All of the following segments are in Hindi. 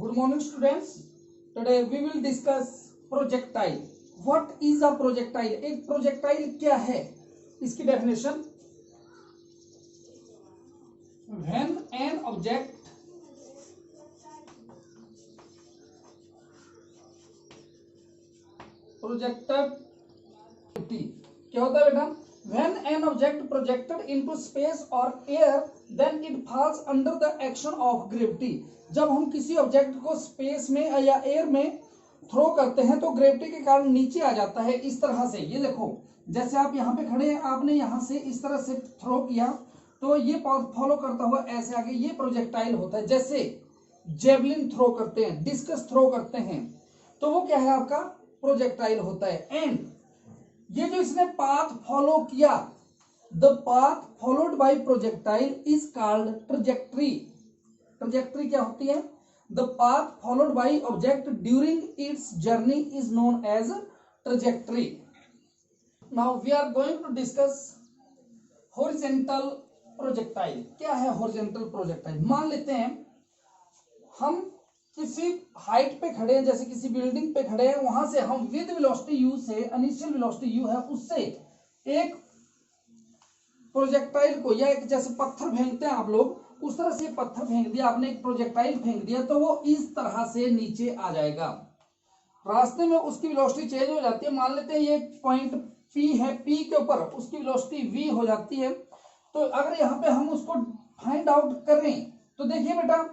Good morning, students. Today we will discuss projectile. What is a projectile? एक projectile क्या है? इसकी definition. When an object projected, क्या होता है बेटा? When an object projected into space or air, then it falls under the action of gravity. जब हम किसी ऑब्जेक्ट को स्पेस में या एयर में थ्रो करते हैं तो ग्रेविटी के कारण नीचे आ जाता है। इस तरह से ये देखो, जैसे आप यहाँ पे खड़े हैं, आपने यहाँ से इस तरह से थ्रो किया तो ये फॉलो करता हुआ ऐसे आगे, ये प्रोजेक्टाइल होता है। जैसे जेवलिन थ्रो करते हैं, डिस्कस थ्रो करते हैं, तो वो क्या है, आपका प्रोजेक्टाइल होता है। एंड ये जो इसने पाथ फॉलो किया, the path followed by projectile is called trajectory. Trajectory क्या होती है? The path followed by object during its journey is known as trajectory. Now we are going to discuss horizontal projectile. क्या है हॉरिजॉन्टल प्रोजेक्टाइल? मान लेते हैं हम किसी हाइट पे खड़े हैं, जैसे किसी बिल्डिंग पे खड़े हैं, वहां से हम विद वेलोसिटी यू से, इनिशियल वेलोसिटी यू है, उससे एक प्रोजेक्टाइल को, या एक जैसे पत्थर फेंकते हैं आप लोग, उस तरह से पत्थर फेंक दिया आपने, एक प्रोजेक्टाइल फेंक दिया, तो वो इस तरह से नीचे आ जाएगा। रास्ते में उसकी वेलोसिटी चेंज हो जाती है। मान लेते हैं ये पॉइंट P है, P के ऊपर उसकी वेलोसिटी V हो जाती है। तो अगर यहाँ पे हम उसको फाइंड आउट करें तो देखिए बेटा,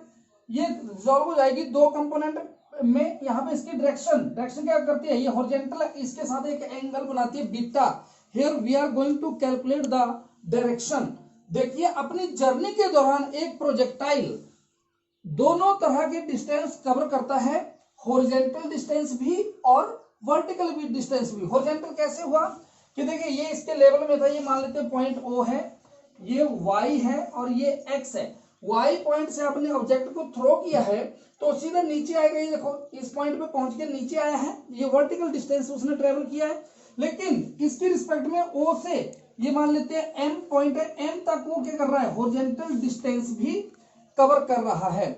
ये रिजॉल्व हो जाएगी दो कंपोनेंट में। यहाँ पे इसकी डायरेक्शन क्या करती है, ये हॉरिजॉन्टल, इसके साथ एक एंगल बनाती है beta. Here we are going to calculate the direction. देखिए, अपनी जर्नी के दौरान एक प्रोजेक्टाइल दोनों तरह के डिस्टेंस कवर करता है, हॉरिजॉन्टल डिस्टेंस भी और वर्टिकल भी डिस्टेंस भी। हॉरिजॉन्टल कैसे हुआ कि देखिए, ये इसके लेवल में था, ये मान लेते हैं पॉइंट O है, ये Y है और ये X है। Y पॉइंट से आपने ऑब्जेक्ट को थ्रो किया है तो सीधा नीचे आएगा। ये देखो, इस पॉइंट पे पहुंच के नीचे आया है, ये वर्टिकल डिस्टेंस उसने ट्रेवल किया है। लेकिन किसके रिस्पेक्ट में? O से, ये मान लेते हैं M पॉइंट है, M तक वो क्या कर रहा है, हॉरिजॉन्टल डिस्टेंस भी कवर कर रहा है।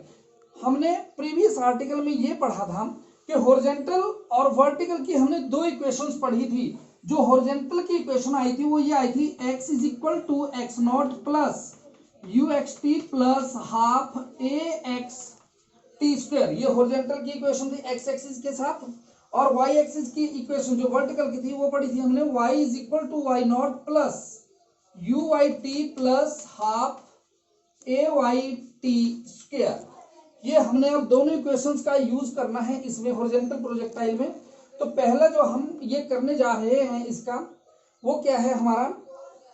हमने प्रीवियस आर्टिकल में ये पढ़ा था कि हॉरिजॉन्टल और वर्टिकल की हमने दो इक्वेशंस पढ़ी थी। जो हॉरिजॉन्टल की इक्वेशन आई थी वो ये आई थी, x is equal to x not plus you x T plus half A x T square. ये हॉरिजॉन्टल की इक्वेशन थी एक्स एक्सिस के साथ। और वाई एक्सिस की इक्वेशन जो वर्टिकल की थी वो पढ़ी थी हमने, y is equal to why not plus you Y T plus half A Y T square. ये हमने अब दोनों इक्वेशंस का यूज करना है इसमें, हॉरिजॉन्टल प्रोजेक्टाइल में। तो पहला जो हम ये करने जा रहे हैं इसका, वो क्या है हमारा,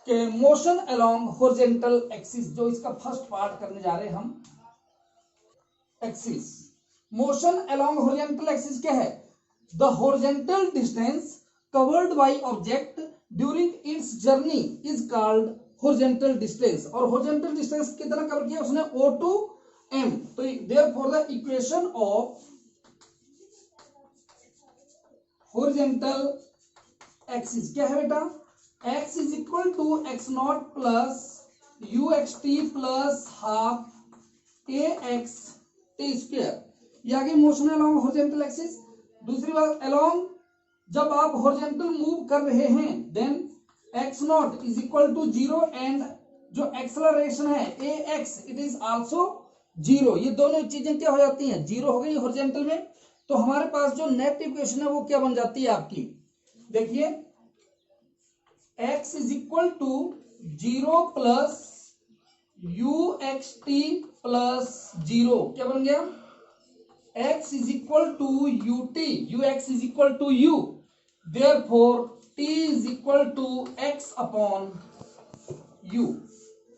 कि मोशन अलोंग हॉरिजॉन्टल एक्सिस। जो इसका फर्स्ट पार्ट करने जा रहे हैं हम, axis. Motion along horizontal axis क्या है? The horizontal distance covered by object during its journey is called horizontal distance. और हॉरिजॉन्टल डिस्टेंस कितना कवर किया उसने? O to M। तो therefore the equation of horizontal axis क्या है बेटा? x is equal to x not plus you x T plus half A x T square. ये आ गई मोशन अलोंग हॉरिजॉन्टल एक्सिस। दूसरी बात, अलोंग जब आप हॉरिजॉन्टल मूव कर रहे हैं, then x not is equal to 0 and जो एक्सेलरेशन है a x, it is also 0। ये दोनों चीजें क्या हो जाती हैं? 0 हो गई हॉरिजॉन्टल में। तो हमारे पास जो नेट इक्वेशन है वो क्या बन जाती है आपकी? देखिए, x is equal to 0 plus you x T plus 0। क्या बन गया? x is equal to u t, u x is equal to u, therefore t is equal to x upon u।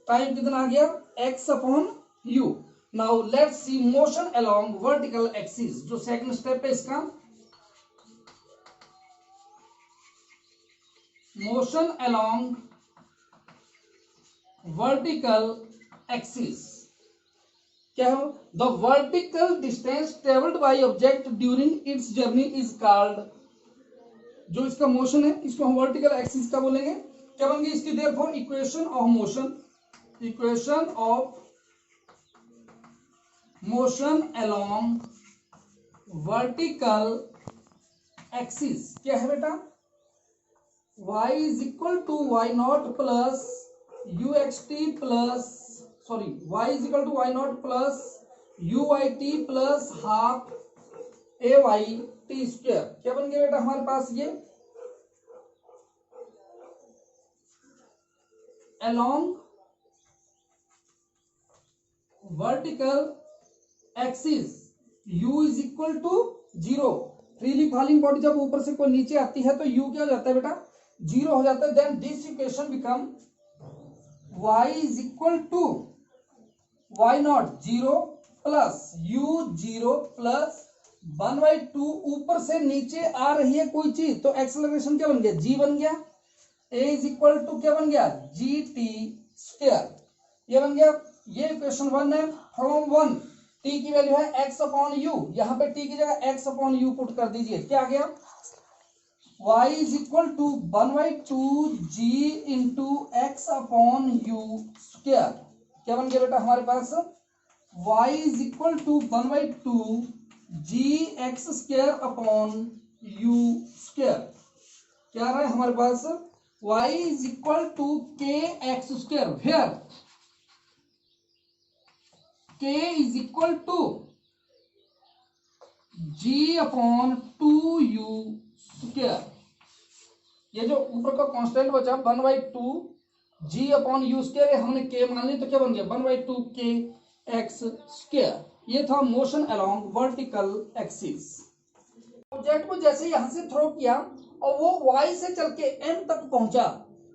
Time कितना आ गया? x upon u। Now let's see motion along vertical axis. जो सेकंड स्टेप है इसका, मोशन अलोंग वर्टिकल एक्सिस क्या हो? The vertical distance travelled by object during its journey is called, जो इसका मोशन है इसको हम वर्टिकल एक्सिस का बोलेंगे। क्या बन गई इसकी? Therefore equation of motion, equation of motion along vertical axis क्या है बेटा, y is equal to why not plus you x T plus y is equal to why not plus you Y T plus half A Y T square. क्या बन गया बेटा हमारे पास ये, along vertical axis u is equal to 0। Freely falling body जब ऊपर से कोई नीचे आती है तो u क्या हो जाता है बेटा, 0 हो जाता है। Then this equation become y is equal to Y not 0 plus u 0 plus 1/2। ऊपर से नीचे आ रही है कोई चीज तो एक्सेलरेशन क्या बन गया, g बन गया। a इज इक्वल टू क्या बन गया, जी टी स्क्वायर, ये बन गया। ये इक्वेशन 1 है। फ्रॉम 1 t की वैल्यू है x अपॉन u, यहाँ पे t की जगह x अपॉन u पुट कर दीजिए, क्या आ गया, y is equal to 1/2 g into x upon u square. क्या बन गया बेटा हमारे पास, y is equal to 1/2 g x square upon u square. क्या आ रहा है हमारे पास, y is equal to k x square, where k is equal to g upon 2u square. ये जो ऊपर का कांस्टेंट बचा 1/2 g अपॉन यू स्क्वायर, हमने k मान ली तो क्या बन गया 1/2 k एक्स स्क्वायर। ये था motion along vertical axis. Object को जैसे यहां से थ्रो किया और वो y से चल के m तक पहुंचा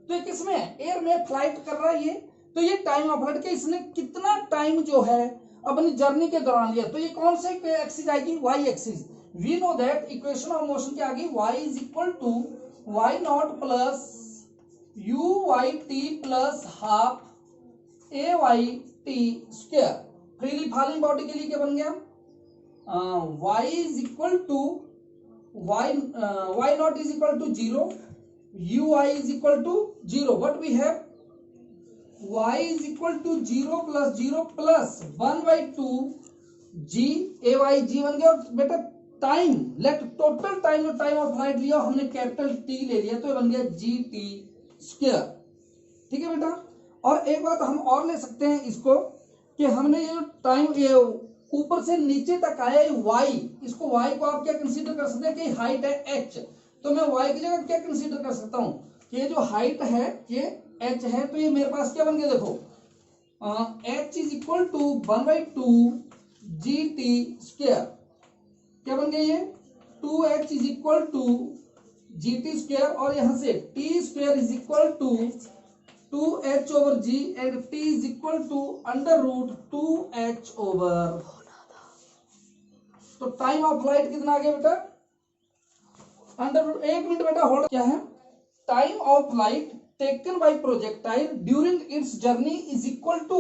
तो ये किसमें है, एयर में फ्लाइट कर रहा है ये, तो ये टाइम ऑफ फ्लाइट के इसने कितना टाइम जो है अपनी जर्नी के दौरान लिया, तो ये कौन से एक्सिस आएगी, y axis. We know that equation of motion क्या आ गई, y is equal to why not plus you Y T plus half A Y T square. Freely falling body के लिए क्या बन गया, y is equal to Y not is equal to 0, u i is equal to 0, what we have y is equal to 0 plus 0 plus 1/2 g a y g बन गया। और बेटा टाइम लेट टोटल टाइम जो टाइम ऑफ फ्लाइट लिया हमने कैपिटल टी ले लिया तो ये बन गया जी टी स्क्वायर। ठीक है बेटा, और एक बात हम और ले सकते हैं इसको कि हमने ये टाइम ये ऊपर से नीचे तक आया y, इसको y को आप क्या कंसीडर कर सकते हैं कि हाइट है h, तो मैं y की जगह क्या कंसीडर कर सकता हूं कि ये जो हाइट है ये h है, तो ये मेरे पास क्या बन गया देखो, h is equal to 1/2 g t square. क्या बन गया ये 2h is equal to g t square, और यहां से t square is equal to 2h over g and t is equal to under root 2h over. तो टाइम ऑफ फ्लाइट कितना आ गया बेटा, अंडर रूट, एक मिनट बेटा होल्ड, क्या है, time of flight taken by projectile during its journey is equal to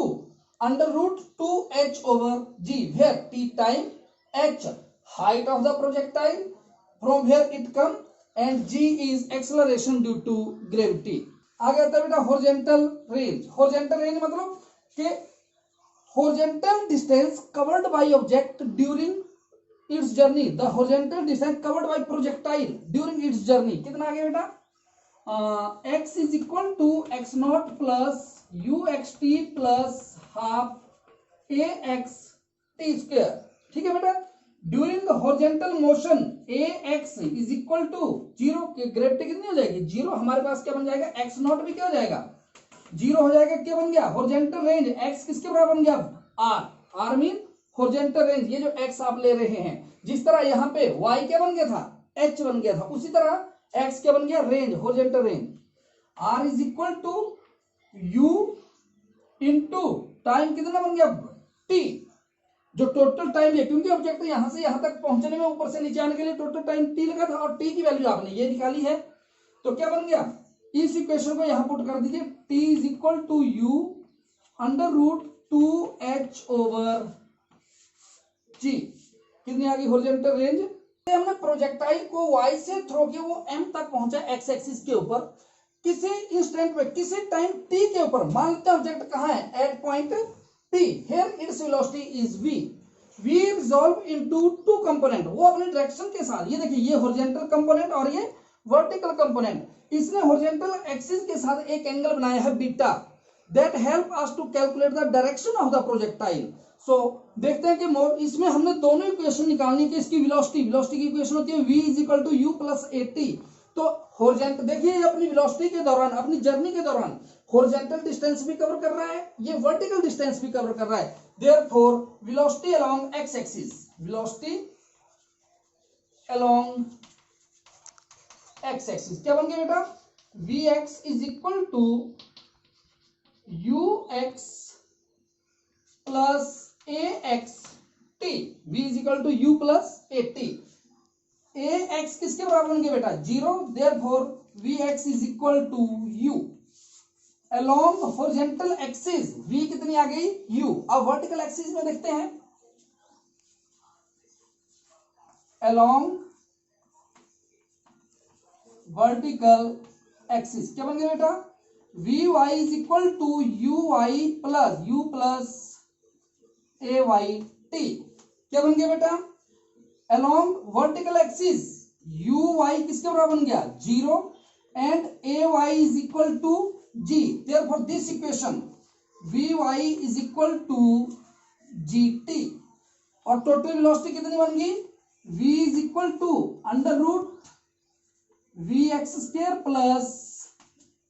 under root 2h over g, where t time, h height of the projectile from where it come, and g is acceleration due to gravity। आगे आता है बेटा horizontal range। horizontal range मतलब कि horizontal distance covered by object during its journey, the horizontal distance covered by projectile during its journey कितना आ गया बेटा, x is equal to x not plus you x T plus half A x T square. ठीक है बेटा, during the horizontal motion a x is equal to 0, gravity कितनी हो जाएगी 0, हमारे पास क्या बन जाएगा एक्स नॉट भी क्या हो जाएगा 0 हो जाएगा। क्या बन गया हॉरिजॉन्टल रेंज, x किसके बराबर बन गया r, r mean horizontal range. ये जो x आप ले रहे हैं, जिस तरह यहाँ पे y क्या बन गया था h बन गया था, उसी तरह x क्या बन गया range, horizontal range. r is equal to u into time कितना बन गया t, जो टोटल टाइम है, क्योंकि ऑब्जेक्ट यहां से यहां तक पहुंचने में ऊपर से नीचे आने के लिए टोटल टाइम t लगा था, और t की वैल्यू आपने ये निकाली है, तो क्या बन गया, इस इक्वेशन को यहां पुट कर दीजिए, t is equal to u under root 2h over g। कितनी आ गई हॉरिजॉन्टल रेंज। हमने प्रोजेक्टाइल को y से थ्रो किया, वो m तक पहुंचा x एक्सिस के ऊपर, किसी इंस्टेंट पे किसी टाइम t के ऊपर, मान लेते हैं ऑब्जेक्ट कहां है at point p, here its velocity is v। We resolve into two component, वो अपने डायरेक्शन के साथ, ये देखिए ये हॉरिजॉन्टल कंपोनेंट और ये वर्टिकल कंपोनेंट, इसने हॉरिजॉन्टल एक्सिस के साथ एक एंगल बनाया है beta, that help us to calculate the direction of the projectile. So देखते हैं कि इसमें हमने दोनों इक्वेशन निकालनी है कि इसकी वेलोसिटी की इक्वेशन होती है v is equal to u plus a t. तो हॉरिजॉन्टल देखिए अपनी वेलोसिटी के दौरान, अपनी जर्नी के दौरान हॉरिजॉन्टल डिस्टेंस भी कवर कर रहा है, ये वर्टिकल डिस्टेंस भी कवर कर रहा है, therefore velocity along x axis, velocity along x axis क्या बन गया बेटा, vx is equal to ux plus ax t, v is equal to u plus a t, ax किसके बराबर बन गया बेटा 0, therefore vx is equal to u along horizontal axis, v कितनी आ गई u। अब वर्टिकल एक्सिस में देखते हैं, अलोंग वर्टिकल एक्सिस क्या बन गया बेटा, vy is equal to uy plus ay t क्या बन गया बेटा, अलोंग वर्टिकल एक्सिस uy किसके बराबर बन गया 0 and ay is equal to g, therefore this equation vy is equal to gt, और टोटल वेलोसिटी कितनी बन गई v is equal to under root vx square plus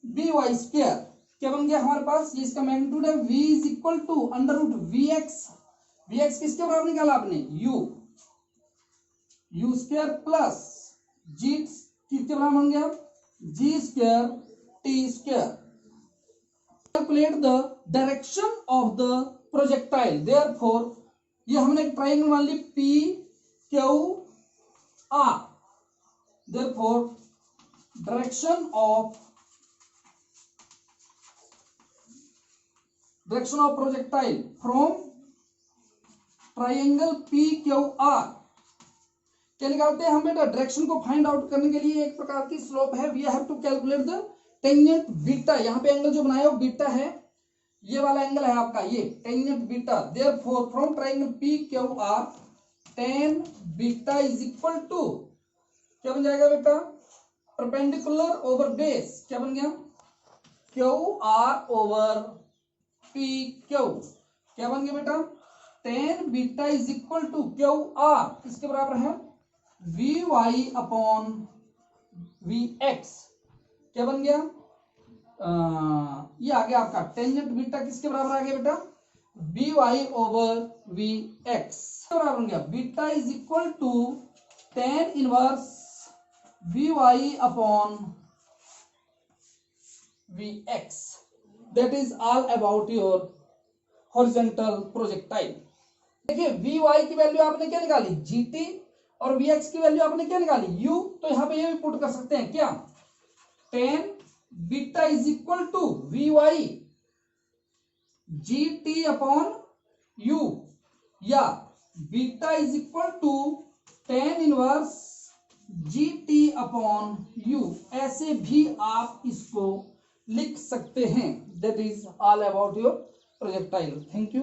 by square क्या बन गया हमारे पास, ये इसका मैग्नीट्यूड है, v is equal to under root vx किसके बराबर निकाला आपने u स्क्वायर प्लस g किसके बराबर बन गया g square t square. Calculate the direction of the projectile, therefore ये हमने एक ट्रायंगल मान ली p q r, therefore direction of projectile from triangle PQR क्या निकालते हैं हम बेटा, डायरेक्शन को फाइंड आउट करने के लिए एक प्रकार की स्लोप है, we have to calculate the tangent beta, यहाँ पे एंगल जो बनाया वो बीटा है, ये वाला एंगल है आपका ये tangent beta, therefore from triangle PQR tan beta is equal to क्या बन जाएगा बेटा, परपेंडिकुलर ओवर बेस क्या बन गया q r over p q क्या बन गया बेटा, tan beta is equal to q r किसके बराबर है v y upon v x क्या बन गया, ये आ गया आपका टेंजेंट बीटा किसके बराबर आ गया बेटा b y over v x बराबर बन गया, beta is equal to tan inverse Vy upon Vx, that is all about your horizontal projectile। देखिए Vy की वैल्यू आपने क्या निकाली gt और Vx की वैल्यू आपने क्या निकाली u, तो यहां पे ये भी पुट कर सकते हैं क्या, tan beta is equal to Vy gt upon u या beta is equal to tan inverse gt upon u, ऐसे भी आप इसको लिख सकते हैं। That is all about your projectile. Thank you.